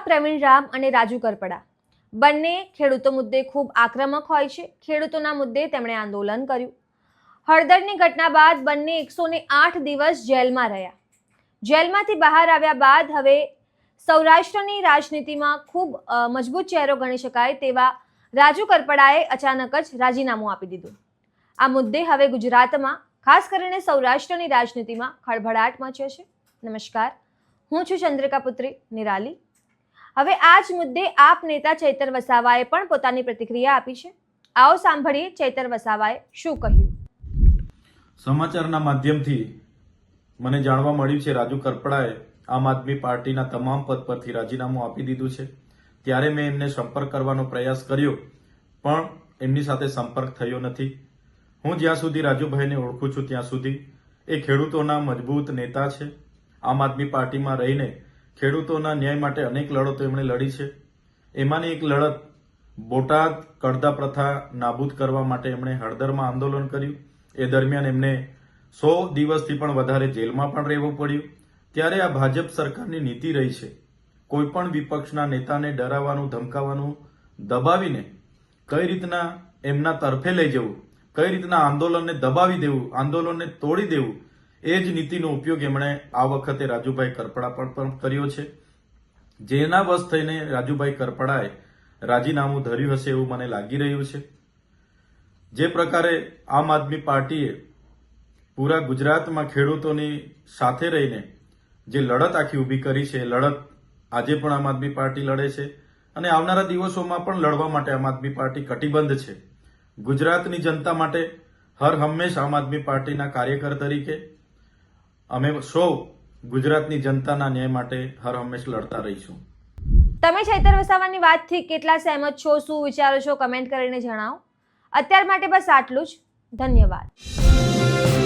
પ્રવીણ રામ અને રાજુ કરપડા બંને ખેડૂતો મુદ્દે ખૂબ આક્રમક હોય છે। ખેડૂતોના મુદ્દે તેમણે આંદોલન કર્યું। હળદરની ઘટના બાદ બંને 108 દિવસ જેલમાં રહ્યા। જેલમાંથી બહાર આવ્યા બાદ હવે સૌરાષ્ટ્રની રાજનીતિમાં ખૂબ મજબૂત ચહેરો ગણી શકાય તેવા રાજુ કરપડાએ અચાનક જ રાજીનામું આપી દીધું। આ મુદ્દે હવે ગુજરાતમાં ખાસ કરીને સૌરાષ્ટ્રની રાજનીતિમાં ખળભળાટ મચ્યો છે। નમસ્કાર, હું છું ચંદ્રિકા પુત્રી નિરાલી। હવે આ જ મુદ્દે આપ નેતા ચૈતર વસાવાએ પણ પોતાની પ્રતિક્રિયા આપી છે। આવો સાંભળીએ ચૈતર વસાવાએ શું કહ્યું। સમાચારના માધ્યમથી મને જાણવા મળ્યું છે રાજુ કરપડાએ આમ આદમી પાર્ટીના તમામ પદ પરથી રાજીનામું આપી દીધું છે। ત્યારે મેં એમને સંપર્ક કરવાનો પ્રયાસ કર્યો પણ એમની સાથે સંપર્ક થયો નથી। હું જ્યાં સુધી રાજુભાઈને ઓળખું છું ત્યાં સુધી એ ખેડૂતોના મજબૂત નેતા છે। આમ આદમી પાર્ટીમાં રહીને ખેડૂતોના ન્યાય માટે અનેક લડતો એમણે લડી છે। એમાંની એક લડત બોટાદ કડદા પ્રથા નાબૂદ કરવા માટે એમણે હળદરમાં આંદોલન કર્યું। એ દરમિયાન એમને 100 દિવસથી પણ વધારે જેલમાં પણ રહેવું પડ્યું। ત્યારે આ ભાજપ સરકારની નીતિ રહી છે કોઈ પણ વિપક્ષના નેતાને ડરાવવાનું, ધમકાવવાનું, દબાવીને કઈ રીતના એમના તરફે લઈ જવું, કઈ રીતના આંદોલનને દબાવી દેવું, આંદોલનને તોડી દેવું, એ જ નીતિનો ઉપયોગ એમણે આ વખતે રાજુભાઈ કરપડા પર પણ કર્યો છે। જેના વશ થઈને રાજુભાઈ કરપડાએ રાજીનામું ધર્યું હશે એવું મને લાગી રહ્યું છે। જે પ્રકારે આમ આદમી પાર્ટીએ પૂરા ગુજરાતમાં ખેડૂતોની સાથે રહીને જે લડત આખી ઊભી કરી છે, લડત આજે પણ આમ આદમી પાર્ટી લડે છે અને આવનારા દિવસોમાં પણ લડવા માટે આમ આદમી પાર્ટી કટિબદ્ધ છે। ગુજરાતની જનતા માટે હર હંમેશ આમ આદમી પાર્ટીના કાર્યકર તરીકે અમે સૌ ગુજરાતની જનતાના ન્યાય માટે હર હંમેશ લડતા રહીશું। તમે ચૈતર વસાવાની વાતથી કેટલા સહેમત છો, શું વિચારો છો, કમેન્ટ કરીને જણાવો। અત્યાર માટે બસ આટલું જ। ધન્યવાદ।